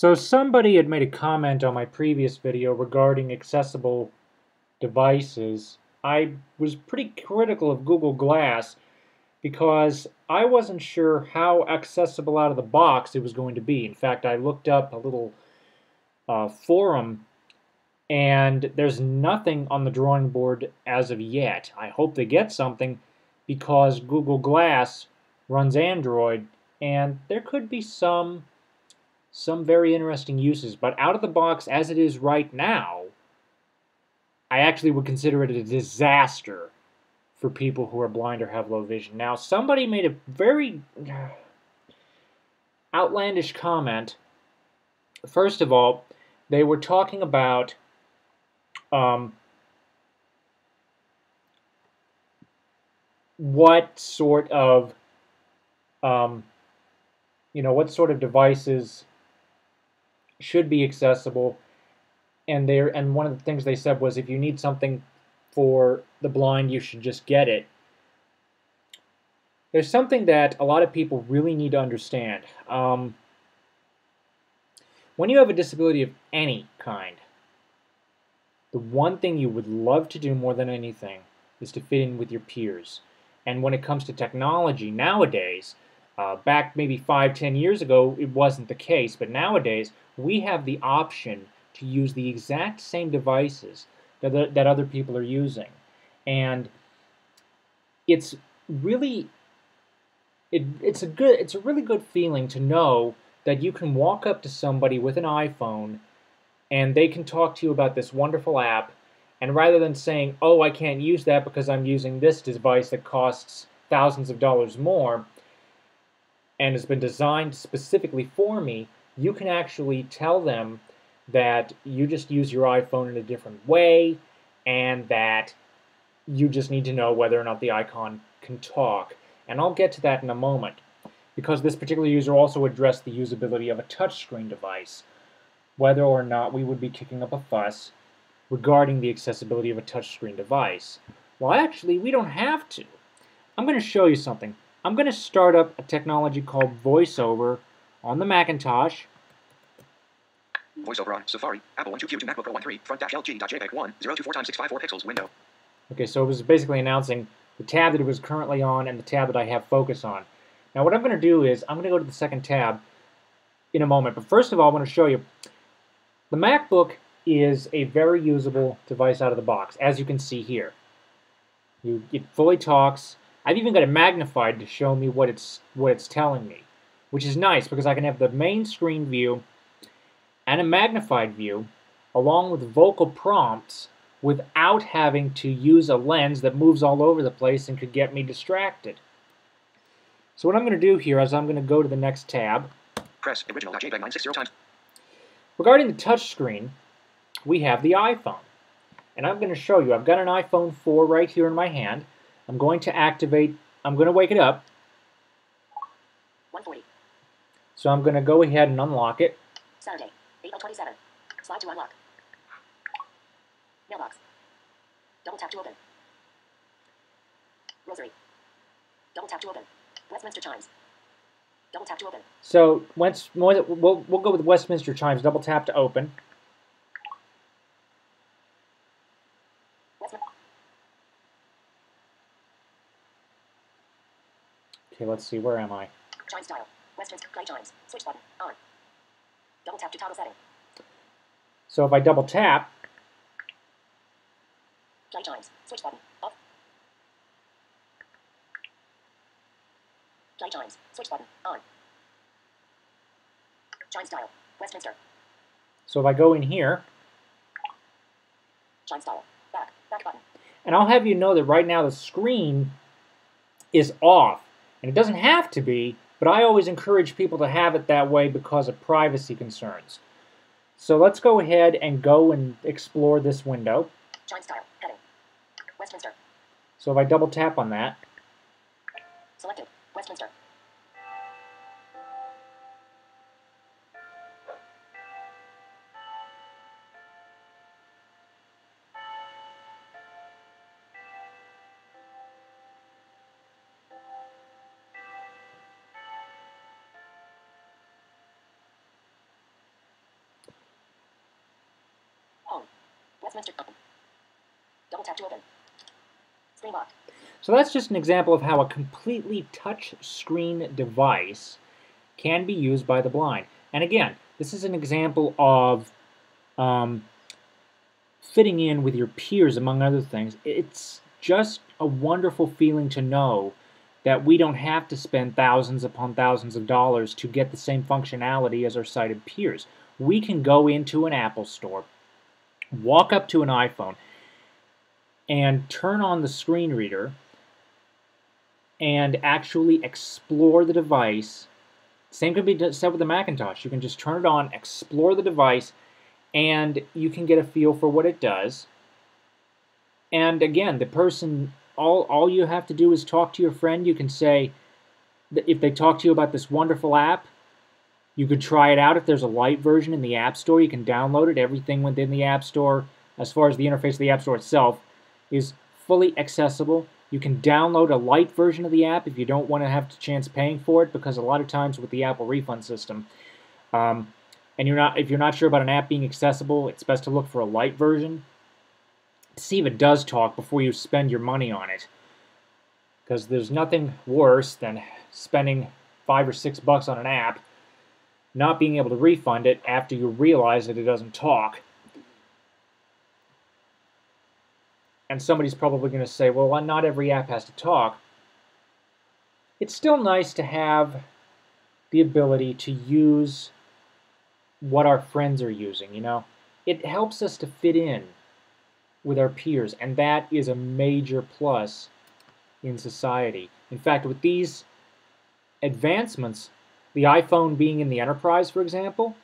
So somebody had made a comment on my previous video regarding accessible devices. I was pretty critical of Google Glass because I wasn't sure how accessible out of the box it was going to be. In fact, I looked up a little forum and there's nothing on the drawing board as of yet. I hope they get something because Google Glass runs Android and there could be some very interesting uses, but out of the box as it is right now, I actually would consider it a disaster for people who are blind or have low vision. Now, somebody made a very outlandish comment. First of all, they were talking about what sort of what sort of devices should be accessible, and one of the things they said was if you need something for the blind, you should just get it. There's something that a lot of people really need to understand. When you have a disability of any kind, the one thing you would love to do more than anything is to fit in with your peers. And when it comes to technology nowadays, back maybe 5-10 years ago, it wasn't the case, but nowadays we have the option to use the exact same devices that other people are using. And it's really it's a really good feeling to know that you can walk up to somebody with an iPhone and they can talk to you about this wonderful app, and rather than saying, "Oh, I can't use that because I'm using this device that costs thousands of dollars more and has been designed specifically for me," you can actually tell them that you just use your iPhone in a different way and that you just need to know whether or not the icon can talk. And I'll get to that in a moment, because this particular user also addressed the usability of a touchscreen device, whether or not we would be kicking up a fuss regarding the accessibility of a touchscreen device. Well, actually, we don't have to. I'm going to show you something. I'm going to start up a technology called VoiceOver on the Macintosh. VoiceOver on Safari, Apple 12Q2 MacBook Pro 13, front-lg.jpeg 1, 024x654 pixels, window. Okay, so it was basically announcing the tab that it was currently on and the tab that I have focus on. Now what I'm going to do is I'm going to go to the second tab in a moment, but first of all I want to show you the MacBook is a very usable device out of the box, as you can see here. It fully talks. I've even got it magnified to show me what it's telling me, which is nice because I can have the main screen view and a magnified view along with vocal prompts without having to use a lens that moves all over the place and could get me distracted. So what I'm going to do here is I'm going to go to the next tab. Press original.jpeg 960 times. Regarding the touch screen, we have the iPhone. And I'm going to show you, I've got an iPhone 4 right here in my hand. I'm going to wake it up. 140. So I'm going to go ahead and unlock it. Saturday, April 27. Slide to unlock. Mailbox. Double tap to open. Rosary. Double tap to open. Westminster Chimes. Double tap to open. So we'll go with Westminster Chimes. Double tap to open. Okay, let's see. Where am I? Chime style. Westminster play chimes. Switch button on. Double tap to toggle setting. So if I double tap, play chimes. Switch button off. Play chimes. Switch button on. Chime style. Westminster. So if I go in here, chime style. Back button. And I'll have you know that right now the screen is off. And it doesn't have to be, but I always encourage people to have it that way because of privacy concerns. So let's go ahead and go and explore this window. Chime style. Heading. Westminster. So if I double tap on that. Selected. Westminster. Westminster. Double tap to open. Screen lock. So that's just an example of how a completely touch screen device can be used by the blind. And again, this is an example of fitting in with your peers, among other things. It's just a wonderful feeling to know that we don't have to spend thousands upon thousands of dollars to get the same functionality as our sighted peers. We can go into an Apple store, walk up to an iPhone, and turn on the screen reader and actually explore the device. Same can be said with the Macintosh. You can just turn it on, explore the device, and you can get a feel for what it does. And again, the person, all you have to do is talk to your friend. You can say, if they talk to you about this wonderful app, you could try it out. If there's a light version in the App Store, you can download it. Everything within the App Store, as far as the interface of the App Store itself, is fully accessible. You can download a light version of the app if you don't want to have the chance paying for it, because a lot of times with the Apple refund system, and if you're not sure about an app being accessible, it's best to look for a light version to see if it does talk before you spend your money on it. Because there's nothing worse than spending $5 or $6 on an app, not being able to refund it after you realize that it doesn't talk. And somebody's probably going to say, well, not every app has to talk. It's still nice to have the ability to use what our friends are using, you know. It helps us to fit in with our peers, and that is a major plus in society. In fact, with these advancements, the iPhone being in the enterprise, for example,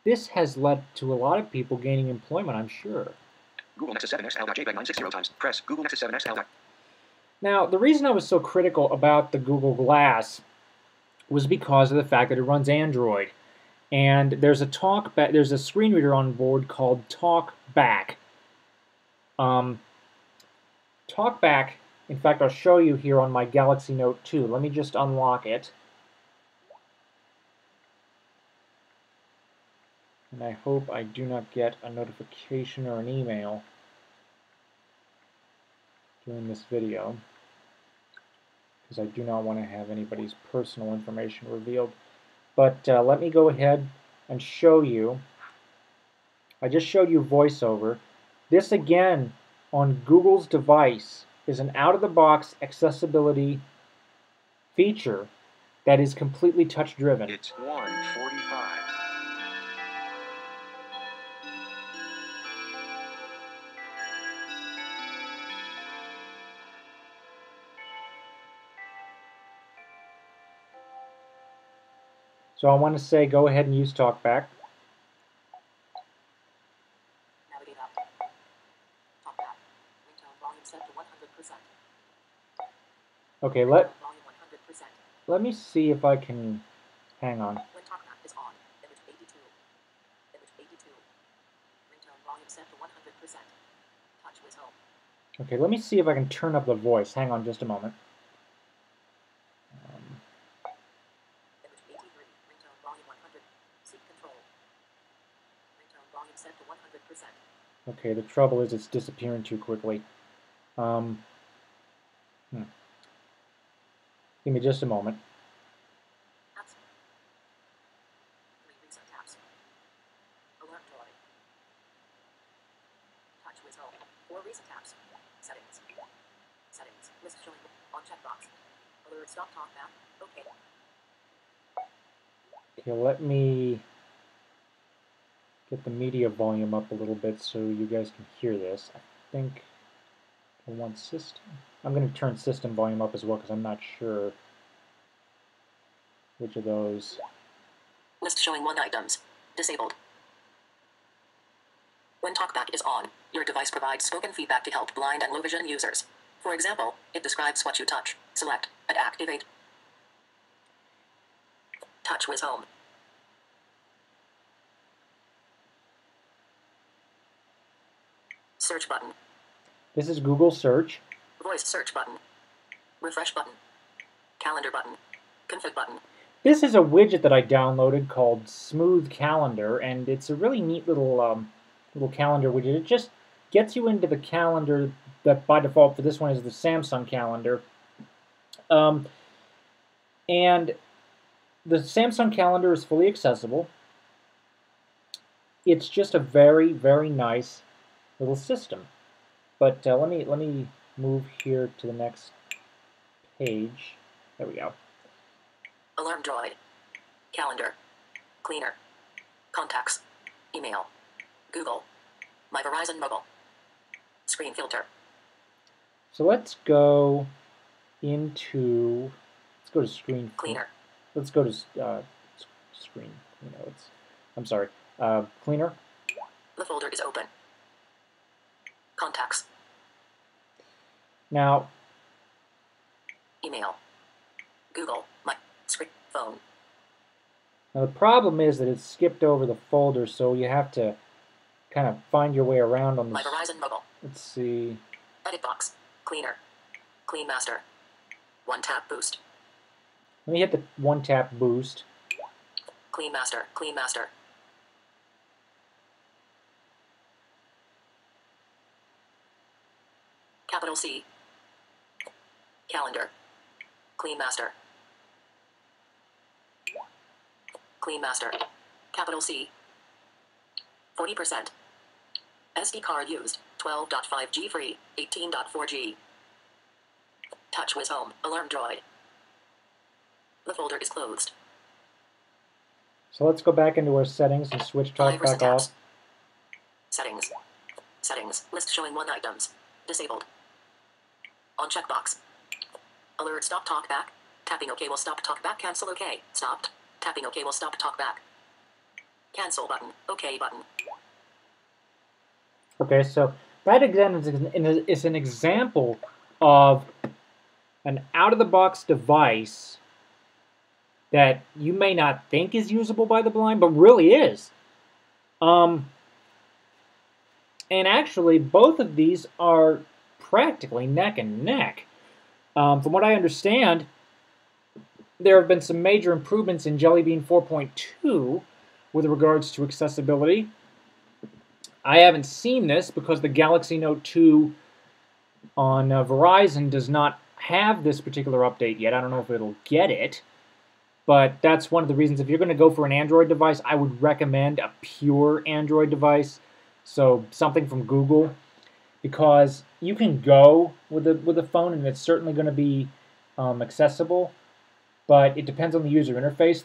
this has led to a lot of people gaining employment, I'm sure. Google Nexus 7XL.JPEG 960 times. Press Google Nexus 7XL. Now, the reason I was so critical about the Google Glass was because of the fact that it runs Android. And there's a screen reader on board called TalkBack. TalkBack, in fact, I'll show you here on my Galaxy Note 2. Let me just unlock it. And I hope I do not get a notification or an email during this video, because I do not want to have anybody's personal information revealed. But let me go ahead and show you. I just showed you VoiceOver. This, again, on Google's device, is an out-of-the-box accessibility feature that is completely touch-driven. It's 1:45. So I want to say go ahead and use TalkBack. Navigate up. TalkBack. Ringtone volume set to 100%. Okay, Volume 100%. let me see if I can, hang on. When TalkBack is on. Image 82. Image 82. Ringtone volume set to 100%. Touch with home. Okay, let me see if I can turn up the voice. Hang on just a moment. Image 83. Ringtone volume 100. Seat control. Ringtone volume set to 100%. Okay, the trouble is it's disappearing too quickly. Give me just a moment. Apps. 3 recent tabs. Alert joy. Touch with home. 4 recent tabs. Settings. Settings. List showing. On checkbox. Alert stop TalkBack. Okay. Okay, let me get the media volume up a little bit so you guys can hear this. I think I want system. I'm going to turn system volume up as well because I'm not sure which of those. List showing 1 items. Disabled. When TalkBack is on, your device provides spoken feedback to help blind and low vision users. For example, it describes what you touch, select, and activate. Touch with home. Search button. This is Google Search. Voice search button. Refresh button. Calendar button. Config button. This is a widget that I downloaded called Smooth Calendar, and it's a really neat little calendar widget. It just gets you into the calendar that by default for this one is the Samsung calendar. And the Samsung calendar is fully accessible. It's just a very, very nice little system. But let me move here to the next page. There we go. Alarm droid. Calendar. Cleaner. Contacts. Email. Google. My Verizon Mobile. Screen filter. So let's go into, let's go to screen. Cleaner. Let's go to screen. I'm sorry. Cleaner. The folder is open. Contacts. Now, Email. Google. My screen. Phone. now the problem is that it's skipped over the folder, so you have to kind of find your way around on My this. Verizon Mobile. Let's see. Edit box. Cleaner. Clean master. One tap boost. Let me hit the one tap boost. Clean master. Clean master. Capital C. Calendar. Clean master. Clean master. Capital C. 40%. SD card used. 12.5G free. 18.4G. TouchWiz Home. Alarm droid. The folder is closed. So let's go back into our settings and switch talk 5% back tabs. off. Settings. Settings. List showing 1 items. Disabled. On checkbox. Alert stop talkback. Tapping OK will stop talkback. Cancel OK. Stopped. Tapping OK will stop talkback. Cancel button. OK button. Okay, so that again is an example of an out-of-the-box device that you may not think is usable by the blind, but really is. And actually, both of these are practically neck and neck. From what I understand, there have been some major improvements in Jelly Bean 4.2 with regards to accessibility. I haven't seen this because the Galaxy Note 2 on Verizon does not have this particular update yet. I don't know if it'll get it, but that's one of the reasons. If you're going to go for an Android device, I would recommend a pure Android device, so something from Google, because you can go with a phone and it's certainly going to be accessible, but it depends on the user interface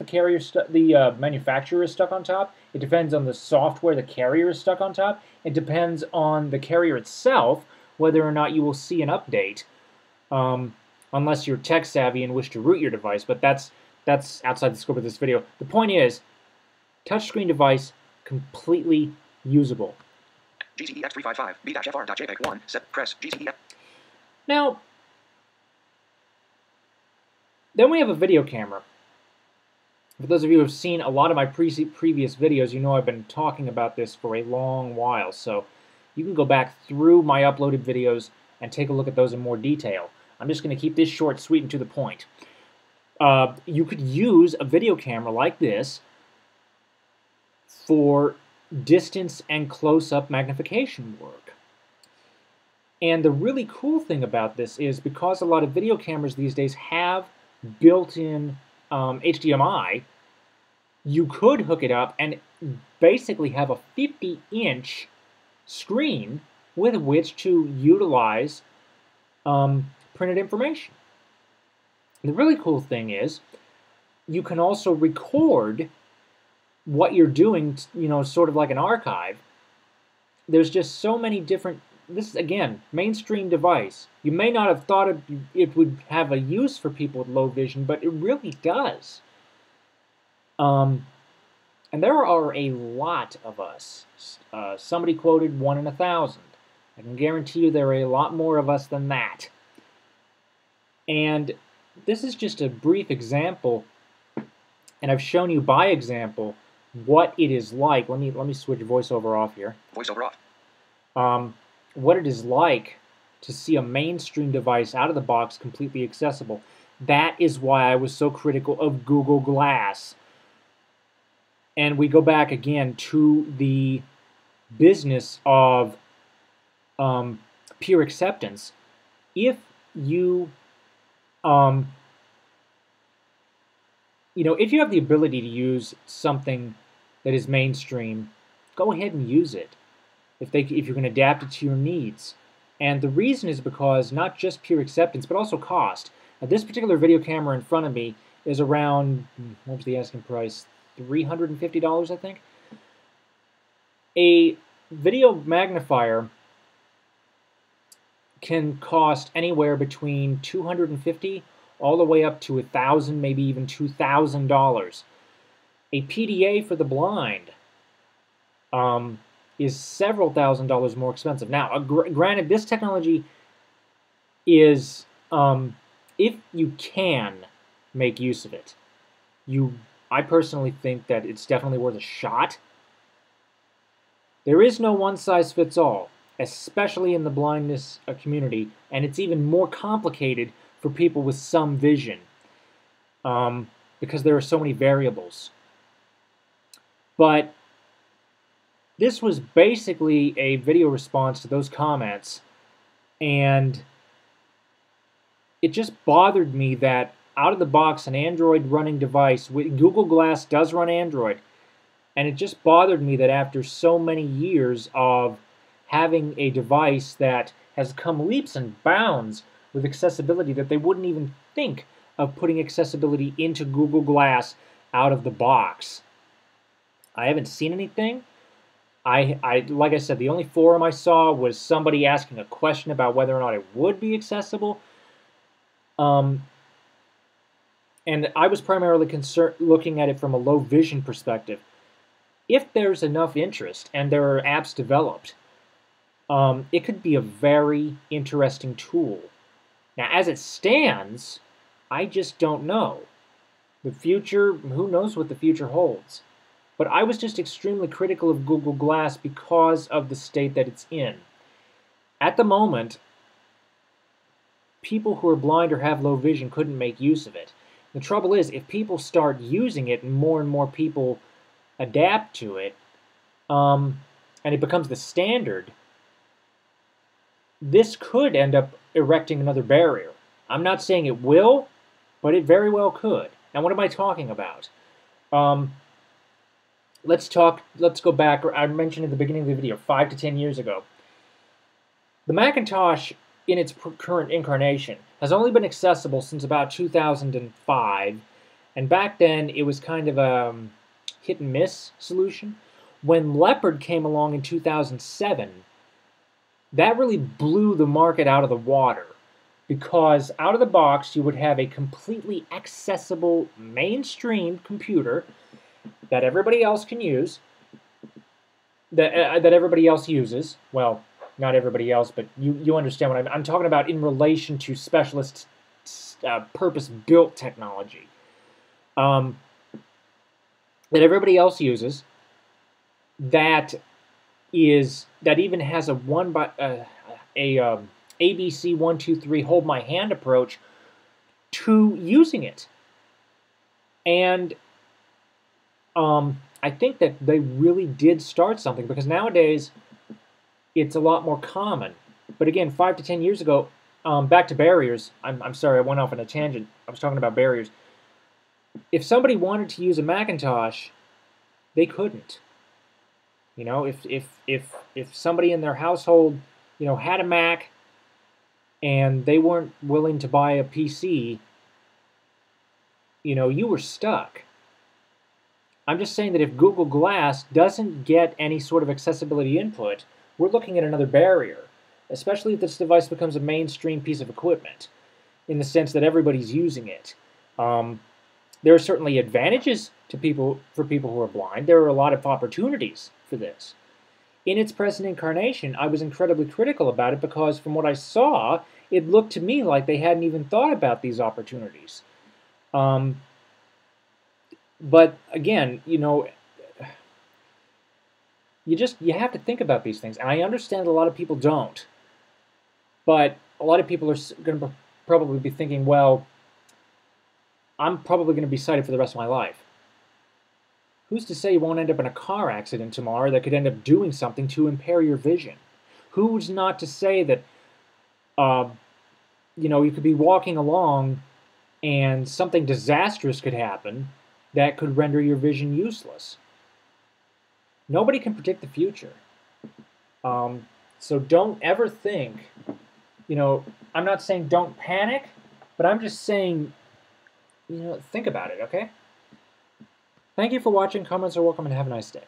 the manufacturer is stuck on top. It depends on the software the carrier is stuck on top. It depends on the carrier itself whether or not you will see an update, unless you're tech savvy and wish to root your device, but that's outside the scope of this video. The point is, touchscreen device, completely usable. GTEX355, B-FR.JPEG1, set, press, GTEX. Now, then we have a video camera. For those of you who have seen a lot of my previous videos, you know I've been talking about this for a long while, so you can go back through my uploaded videos and take a look at those in more detail. I'm just going to keep this short, sweet, and to the point. You could use a video camera like this for distance and close-up magnification work. And the really cool thing about this is because a lot of video cameras these days have built-in HDMI, you could hook it up and basically have a 50-inch screen with which to utilize printed information. And the really cool thing is you can also record what you're doing, you know, sort of like an archive. There's just so many different, this is, again, mainstream device. You may not have thought it would have a use for people with low vision, but it really does. And there are a lot of us. Somebody quoted 1 in 1,000. I can guarantee you there are a lot more of us than that. And this is just a brief example, and I've shown you by example what it is like. Let me switch voiceover off here. Voiceover off. What it is like to see a mainstream device out of the box completely accessible. That is why I was so critical of Google Glass. And we go back again to the business of peer acceptance, if you, um, if you have the ability to use something that is mainstream, go ahead and use it. If you can adapt it to your needs. And the reason is because not just peer acceptance, but also cost. Now, this particular video camera in front of me is around, what was the asking price? $350, I think. A video magnifier can cost anywhere between $250 all the way up to $1,000, maybe even $2,000. A PDA for the blind is several $1,000s more expensive. Now, granted, this technology is, if you can make use of it, I personally think that it's definitely worth a shot. There is no one-size-fits-all, especially in the blindness community, and it's even more complicated for people with some vision, because there are so many variables. But this was basically a video response to those comments, and it just bothered me that out of the box, an Android running device, Google Glass does run Android, and it just bothered me that after so many years of having a device that has come leaps and bounds with accessibility, that they wouldn't even think of putting accessibility into Google Glass out of the box. I haven't seen anything. Like I said, the only forum I saw was somebody asking a question about whether or not it would be accessible. And I was primarily looking at it from a low vision perspective. If there's enough interest and there are apps developed, it could be a very interesting tool. Now, as it stands, I just don't know. The future, who knows what the future holds. But I was just extremely critical of Google Glass because of the state that it's in. At the moment, people who are blind or have low vision couldn't make use of it. The trouble is, if people start using it and more people adapt to it, and it becomes the standard, this could end up erecting another barrier. I'm not saying it will, but it very well could. Now, what am I talking about? Let's go back. I mentioned in the beginning of the video, 5 to 10 years ago. The Macintosh, in its current incarnation, has only been accessible since about 2005, and back then it was kind of a hit and miss solution. When Leopard came along in 2007, that really blew the market out of the water, because out of the box you would have a completely accessible mainstream computer that everybody else can use, that everybody else uses. Well, not everybody else, but you understand what I'm talking about in relation to specialist purpose-built technology that everybody else uses, that even has a ABC 1 2 3 hold my hand approach to using it. And I think that they really did start something, because nowadays it's a lot more common. But again, 5 to 10 years ago, back to barriers. I'm sorry, I went off on a tangent. I was talking about barriers. If somebody wanted to use a Macintosh, they couldn't. You know, if somebody in their household, had a Mac and they weren't willing to buy a PC, you were stuck. I'm just saying that if Google Glass doesn't get any sort of accessibility input, we're looking at another barrier, especially if this device becomes a mainstream piece of equipment, in the sense that everybody's using it. There are certainly advantages for people who are blind. There are a lot of opportunities for this. In its present incarnation, I was incredibly critical about it, because from what I saw, it looked to me like they hadn't even thought about these opportunities. But again, you have to think about these things. And I understand a lot of people don't. But a lot of people are going to probably be thinking, well, I'm probably going to be sighted for the rest of my life. Who's to say you won't end up in a car accident tomorrow that could end up doing something to impair your vision? Who's not to say that, you could be walking along and something disastrous could happen that could render your vision useless? Nobody can predict the future. So don't ever think, I'm not saying don't panic, but I'm just saying, think about it, okay? Thank you for watching. Comments are welcome and have a nice day.